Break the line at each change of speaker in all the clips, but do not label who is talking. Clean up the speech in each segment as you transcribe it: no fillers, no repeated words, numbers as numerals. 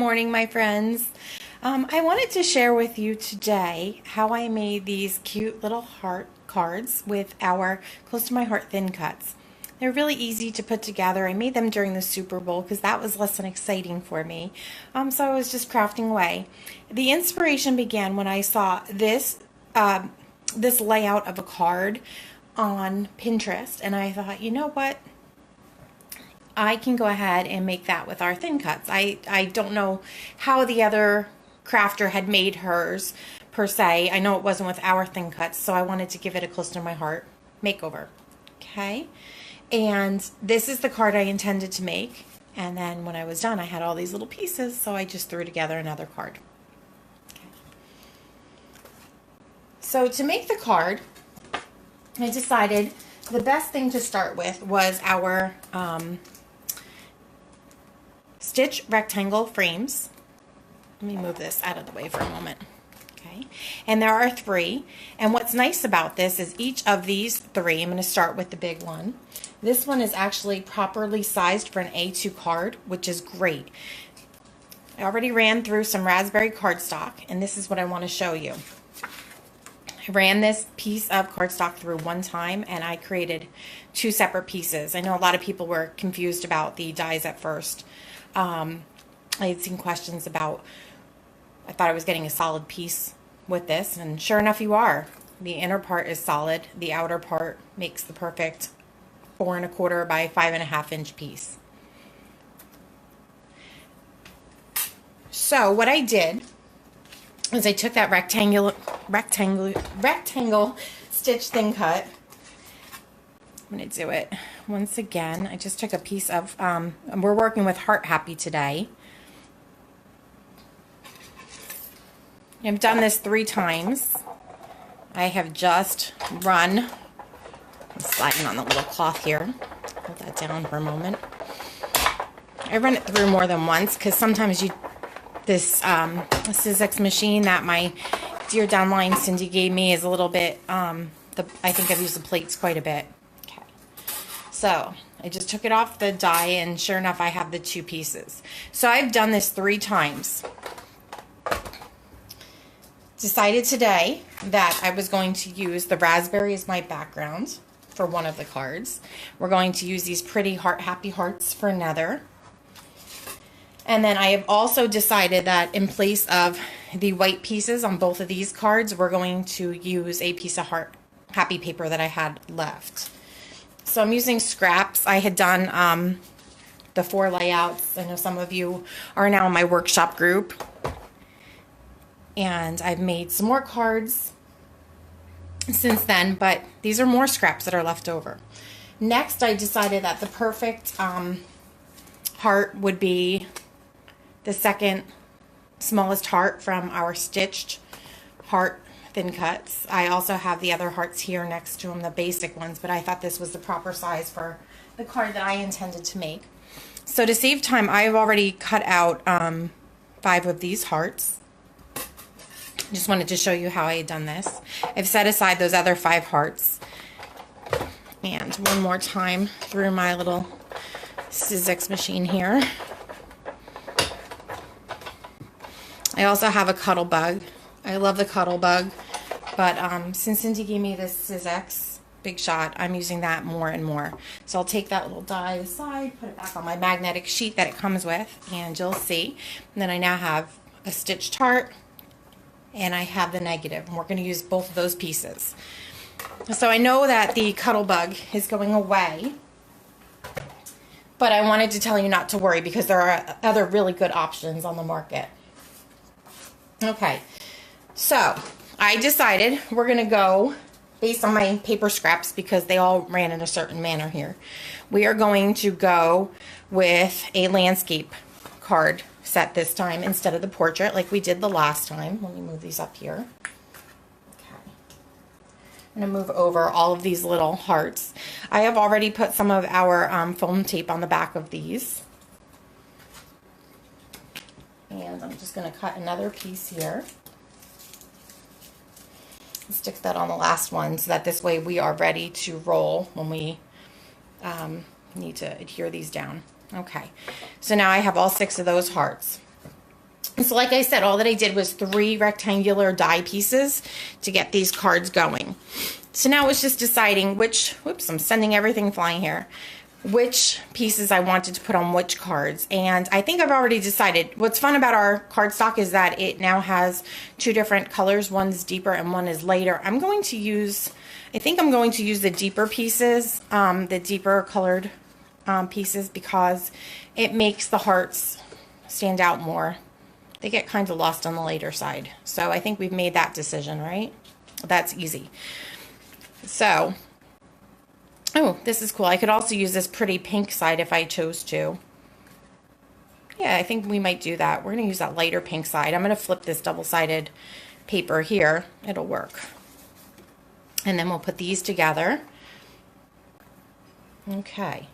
morning, my friends. I wanted to share with you today how I made these cute little heart cards with our Close to My Heart thin cuts. They're really easy to put together. I made them during the Super Bowl because that was less than exciting for me. So I was just crafting away. The inspiration began when I saw this layout of a card on Pinterest, and I thought, you know what? I can go ahead and make that with our thin cuts. I don't know how the other crafter had made hers per se. I know it wasn't with our thin cuts, so I wanted to give it a Close to My Heart makeover. Okay, and this is the card I intended to make, and then when I was done I had all these little pieces, so I just threw together another card. Okay. So to make the card, I decided the best thing to start with was our stitch rectangle frames. Let me move this out of the way for a moment. Okay, and there are 3, and what's nice about this is each of these 3, I'm going to start with the big one. This one is actually properly sized for an A2 card, which is great. I already ran through some raspberry cardstock, and this is what I want to show you. I ran this piece of cardstock through one time, and I created 2 separate pieces. I know a lot of people were confused about the dies at first. I had seen questions about, I thought I was getting a solid piece with this, and sure enough you are. The inner part is solid, the outer part makes the perfect 4 1/4 by 5 1/2 inch piece. So what I did is I took that rectangle stitch thin cut. I'm going to do it once again. I just took a piece of, we're working with Heart Happy today. I've done this 3 times. I have just run, I'm sliding on the little cloth here. Hold that down for a moment. I run it through more than once because sometimes this CTMH machine that my dear downline Cindy gave me is a little bit, I think I've used the plates quite a bit. So I just took it off the die, and sure enough I have the 2 pieces. So I've done this 3 times. Decided today that I was going to use the raspberry as my background for one of the cards. We're going to use these pretty happy hearts for another. And then I have also decided that in place of the white pieces on both of these cards, we're going to use a piece of heart happy paper that I had left. So I'm using scraps. I had done the 4 layouts. I know some of you are now in my workshop group. And I've made some more cards since then, but these are more scraps that are left over. Next, I decided that the perfect heart would be the second smallest heart from our stitched heart thin cuts. I also have the other hearts here next to them, the basic ones, but I thought this was the proper size for the card that I intended to make. So to save time, I've already cut out 5 of these hearts. Just wanted to show you how I had done this. I've set aside those other 5 hearts. And one more time through my little CTMH machine here. I also have a cuddle bug. I love the cuddle bug, but since Cindy gave me this CTMH Big Shot, I'm using that more and more. So I'll take that little die aside, put it back on my magnetic sheet that it comes with, and you'll see. And then I now have a stitched heart, and I have the negative, and we're going to use both of those pieces. So I know that the cuddle bug is going away, but I wanted to tell you not to worry because there are other really good options on the market. Okay, so I decided we're going to go, based on my paper scraps because they all ran in a certain manner here, we are going to go with a landscape card set this time instead of the portrait like we did the last time. Let me move these up here. Okay. I'm going to move over all of these little hearts. I have already put some of our foam tape on the back of these. And I'm just going to cut another piece here. Stick that on the last one so that this way we are ready to roll when we need to adhere these down. Okay, so now I have all 6 of those hearts. So like I said, all that I did was 3 rectangular die pieces to get these cards going. So now it's just deciding which, whoops, I'm sending everything flying here, which pieces I wanted to put on which cards. And I think I've already decided. What's fun about our cardstock is that it now has 2 different colors. One's deeper and one is lighter. I think I'm going to use the deeper pieces, the deeper colored pieces, because it makes the hearts stand out more. They get kind of lost on the lighter side. So I think we've made that decision, right? That's easy. So, oh, this is cool. I could also use this pretty pink side if I chose to. Yeah, I think we might do that. We're going to use that lighter pink side. I'm going to flip this double-sided paper here. It'll work. And then we'll put these together. Okay.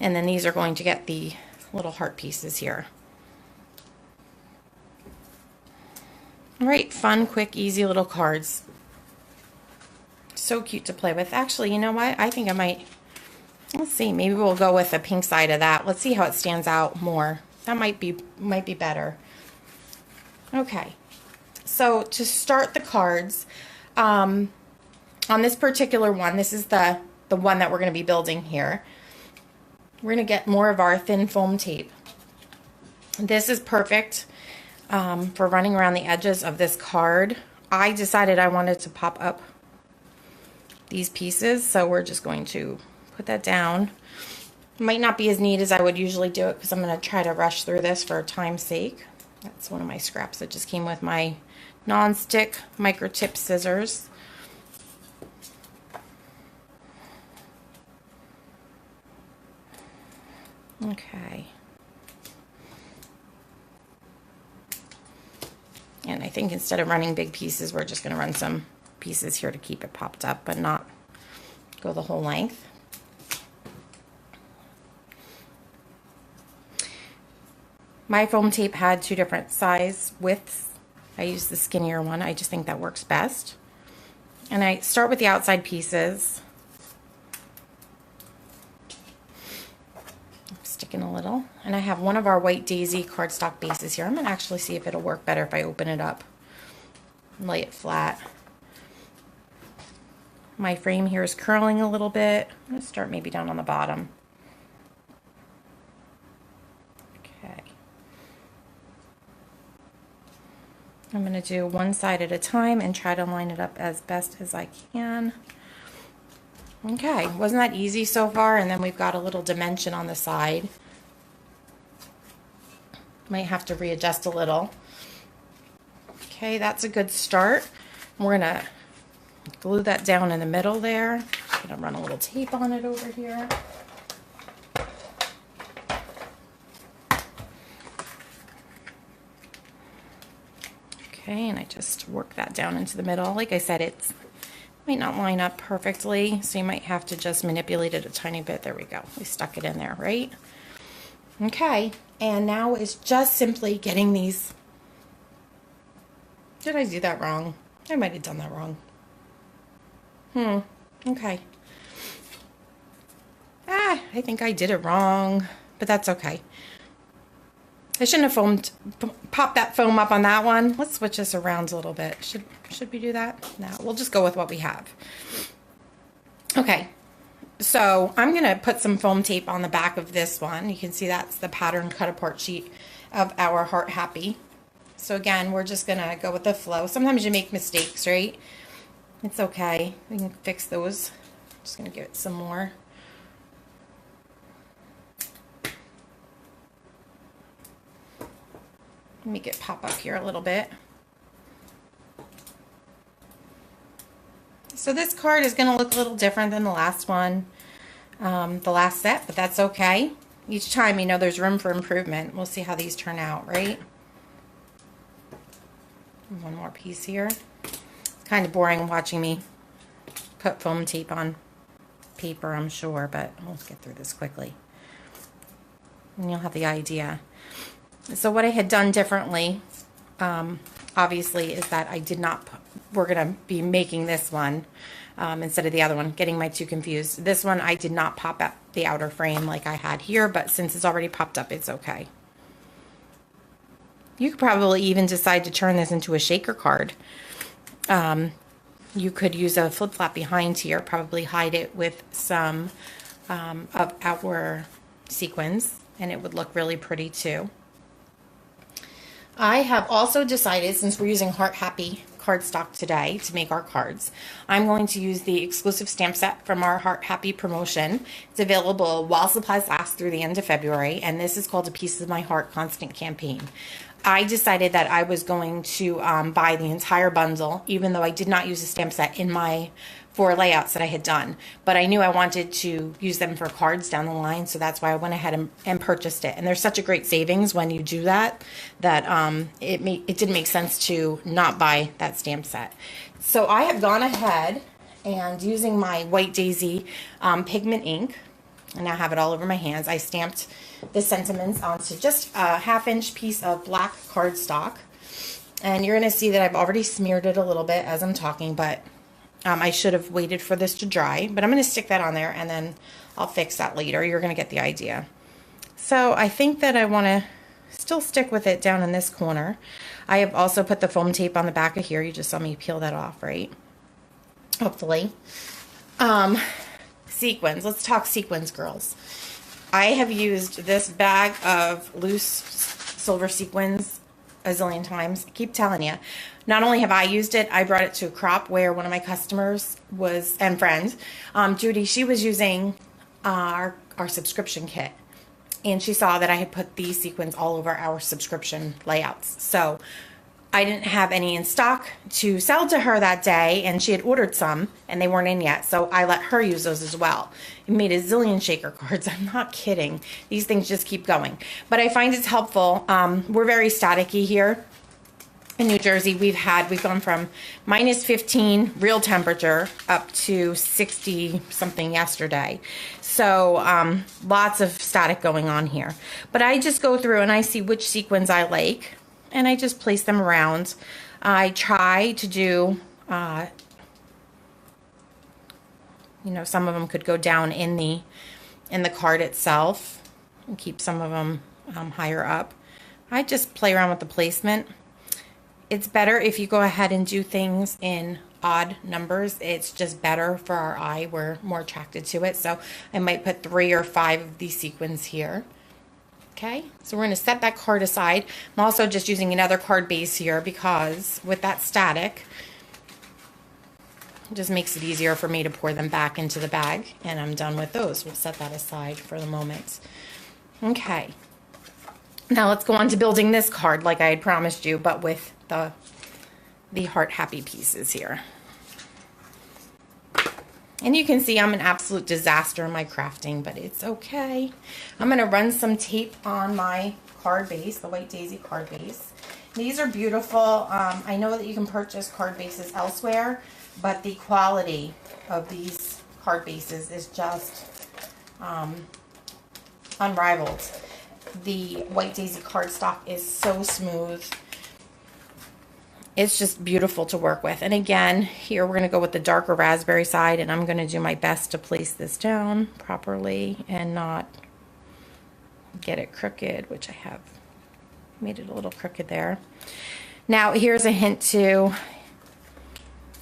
And then these are going to get the little heart pieces here. All right, fun, quick, easy little cards. So cute to play with. Actually, you know what? I think I might, let's see, maybe we'll go with the pink side of that. Let's see how it stands out more. That might be better. Okay, so to start the cards, on this particular one, this is the one that we're going to be building here. We're going to get more of our thin foam tape. This is perfect for running around the edges of this card. I decided I wanted to pop up these pieces, so we're just going to put that down. Might not be as neat as I would usually do it because I'm going to try to rush through this for time's sake. That's one of my scraps that just came with my non-stick micro-tip scissors. Okay. And I think instead of running big pieces, we're just going to run some pieces here to keep it popped up, but not go the whole length. My foam tape had 2 different size widths. I used the skinnier one. I just think that works best. And I start with the outside pieces. In a little, and I have one of our white daisy cardstock bases here. I'm going to actually see if it'll work better if I open it up and lay it flat. My frame here is curling a little bit. I'm going to start maybe down on the bottom. Okay. I'm going to do one side at a time and try to line it up as best as I can. Okay, wasn't that easy so far? And then we've got a little dimension on the side. Might have to readjust a little. Okay, that's a good start. We're gonna glue that down in the middle there. I'm gonna run a little tape on it over here. Okay, and I just work that down into the middle. Like I said, it's might not line up perfectly, so you might have to just manipulate it a tiny bit. There we go. We stuck it in there, right? Okay, and now it's just simply getting these. Did I do that wrong? I might have done that wrong. Okay. I think I did it wrong, but that's okay. I shouldn't have popped that foam up on that one. Let's switch this around a little bit. Should we do that? No, we'll just go with what we have. Okay, so I'm going to put some foam tape on the back of this one. You can see that's the pattern cut apart sheet of our Heart Happy. So again, we're just going to go with the flow. Sometimes you make mistakes, right? It's okay. We can fix those. Just going to give it some more. Make it pop up here a little bit. So this card is going to look a little different than the last one, the last set, but that's okay. Each time, you know, there's room for improvement. We'll see how these turn out, right? One more piece here. It's kind of boring watching me put foam tape on paper, I'm sure, but we'll get through this quickly. And you'll have the idea. So what I had done differently, obviously, is that I did not, we're going to be making this one instead of the other one, getting my two confused. This one, I did not pop up the outer frame like I had here, but since it's already popped up, it's okay. You could probably even decide to turn this into a shaker card. You could use a flip flap behind here, probably hide it with some of our sequins, and it would look really pretty too. I have also decided, since we're using Heart Happy cardstock today to make our cards, I'm going to use the exclusive stamp set from our Heart Happy promotion. It's available while supplies last through the end of February, and this is called A Piece of My Heart Constant Campaign. I decided that I was going to buy the entire bundle, even though I did not use a stamp set in my 4 layouts that I had done. But I knew I wanted to use them for cards down the line, so that's why I went ahead and purchased it. And there's such a great savings when you do that, that it didn't make sense to not buy that stamp set. So I have gone ahead and using my White Daisy pigment ink, and I have it all over my hands, I stamped the sentiments onto just a 1/2-inch piece of black cardstock. And you're going to see that I've already smeared it a little bit as I'm talking, but I should have waited for this to dry. But I'm going to stick that on there, and then I'll fix that later. You're going to get the idea. So I think that I want to still stick with it down in this corner. I have also put the foam tape on the back of here. You just saw me peel that off, right? Hopefully. Sequins. Let's talk sequins, girls. I have used this bag of loose silver sequins a zillion times. I keep telling you. Not only have I used it, I brought it to a crop where one of my customers was, and friend, Judy, she was using our subscription kit. And she saw that I had put these sequins all over our subscription layouts. So I didn't have any in stock to sell to her that day, and she had ordered some, and they weren't in yet, so I let her use those as well. It made a zillion shaker cards. I'm not kidding. These things just keep going. But I find it's helpful. We're very staticky here in New Jersey. We've gone from -15 real temperature up to 60 something yesterday. So lots of static going on here. But I just go through and I see which sequins I like, and I just place them around. I try to do, you know, some of them could go down in the card itself and keep some of them higher up. I just play around with the placement. It's better if you go ahead and do things in odd numbers. It's just better for our eye. We're more attracted to it. So I might put 3 or 5 of these sequins here. Okay, so we're going to set that card aside. I'm also just using another card base here because with that static, it just makes it easier for me to pour them back into the bag, and I'm done with those. We'll set that aside for the moment. Okay, now let's go on to building this card like I had promised you, but with the Heart Happy pieces here. And you can see I'm an absolute disaster in my crafting, but it's okay. I'm going to run some tape on my card base, the White Daisy card base. These are beautiful. I know that you can purchase card bases elsewhere, but the quality of these card bases is just unrivaled. The White Daisy cardstock is so smooth. It's just beautiful to work with. And again, here we're going to go with the darker raspberry side, and I'm going to do my best to place this down properly and not get it crooked, which I have made it a little crooked there. Now, here's a hint too.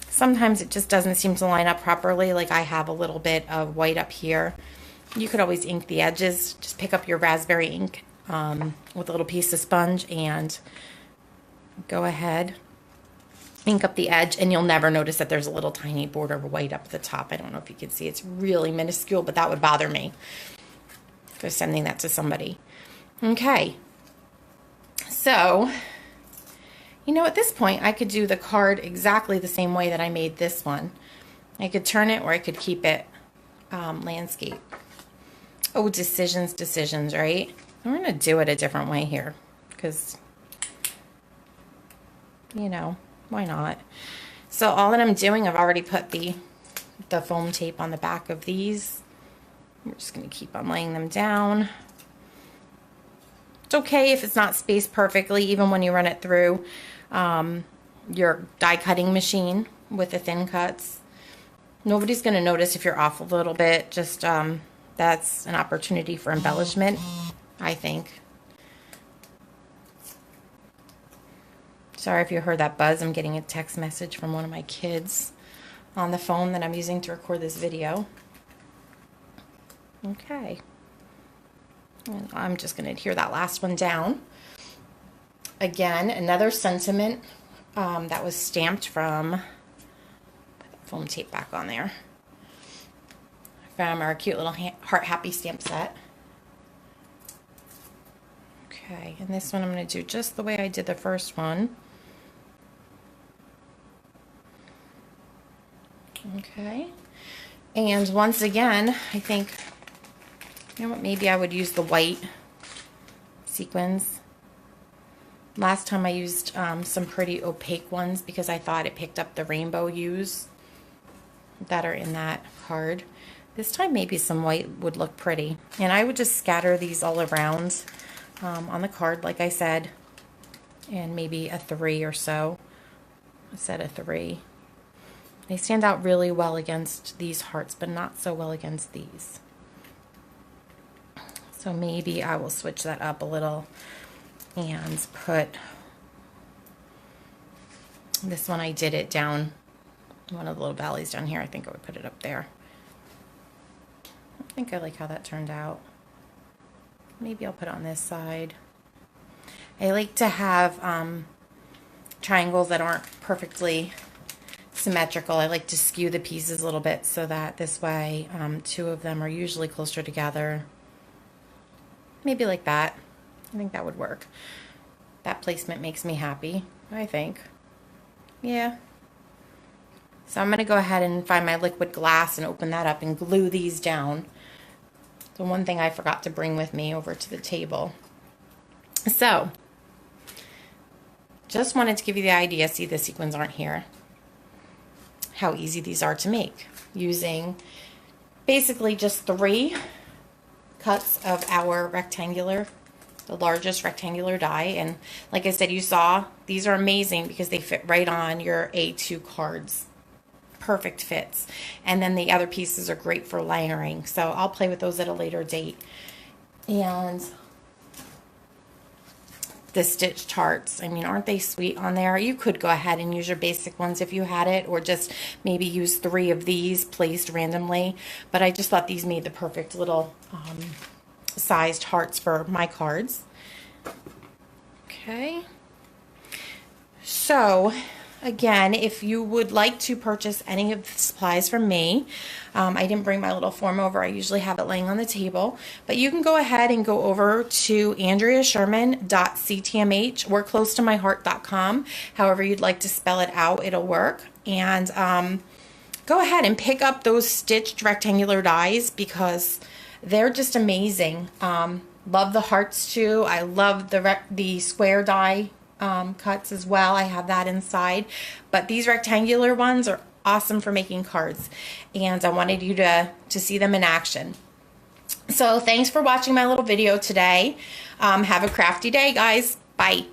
Sometimes it just doesn't seem to line up properly. Like I have a little bit of white up here. You could always ink the edges. Just pick up your raspberry ink with a little piece of sponge and go ahead, ink up the edge, and you'll never notice that there's a little tiny border of white up the top. I don't know if you can see. It's really minuscule, but that would bother me if I was sending that to somebody. Okay. So, you know, at this point, I could do the card exactly the same way that I made this one. I could turn it, or I could keep it landscape. Oh, decisions, right? I'm going to do it a different way here because, you know, why not? So all that I'm doing, I've already put the foam tape on the back of these. I'm just going to keep on laying them down. It's okay if it's not spaced perfectly, even when you run it through your die cutting machine with the thin cuts. Nobody's going to notice if you're off a little bit. Just that's an opportunity for embellishment, I think. Sorry if you heard that buzz. I'm getting a text message from one of my kids on the phone that I'm using to record this video. Okay. And I'm just going to adhere that last one down. Again, another sentiment that was stamped from, put the foam tape back on there, from our cute little Heart Happy stamp set. Okay, and this one I'm going to do just the way I did the first one. Okay, and once again, I think, you know what, maybe I would use the white sequins. Last time I used some pretty opaque ones because I thought it picked up the rainbow hues that are in that card. This time maybe some white would look pretty. And I would just scatter these all around on the card, like I said, and maybe a 3 or so. I said a 3. They stand out really well against these hearts, but not so well against these. So maybe I will switch that up a little and put this one. I did it down one of the little valleys down here. I think I would put it up there. I think I like how that turned out. Maybe I'll put it on this side. I like to have triangles that aren't perfectly symmetrical. I like to skew the pieces a little bit so that this way 2 of them are usually closer together. Maybe like that. I think that would work. That placement makes me happy, I think. Yeah. So I'm going to go ahead and find my liquid glass and open that up and glue these down. So one thing I forgot to bring with me over to the table. So, just wanted to give you the idea. See, the sequins aren't here. How easy these are to make. Using basically just 3 cuts of our rectangular, the largest rectangular die. And like I said, you saw, these are amazing because they fit right on your A2 cards. Perfect fits. And then the other pieces are great for layering. So I'll play with those at a later date. And the stitched hearts, I mean, aren't they sweet on there? You could go ahead and use your basic ones if you had it, or just maybe use 3 of these placed randomly. But I just thought these made the perfect little sized hearts for my cards. Okay. So, again, if you would like to purchase any of the supplies from me, I didn't bring my little form over. I usually have it laying on the table. But you can go ahead and go over to andreasherman.ctmh or closetomyheart.com. However you'd like to spell it out, it'll work. And go ahead and pick up those stitched rectangular dies because they're just amazing. Love the hearts too. I love the square die cuts as well. I have that inside, but these rectangular ones are awesome for making cards, and I wanted you to see them in action. So thanks for watching my little video today. Have a crafty day, guys. Bye.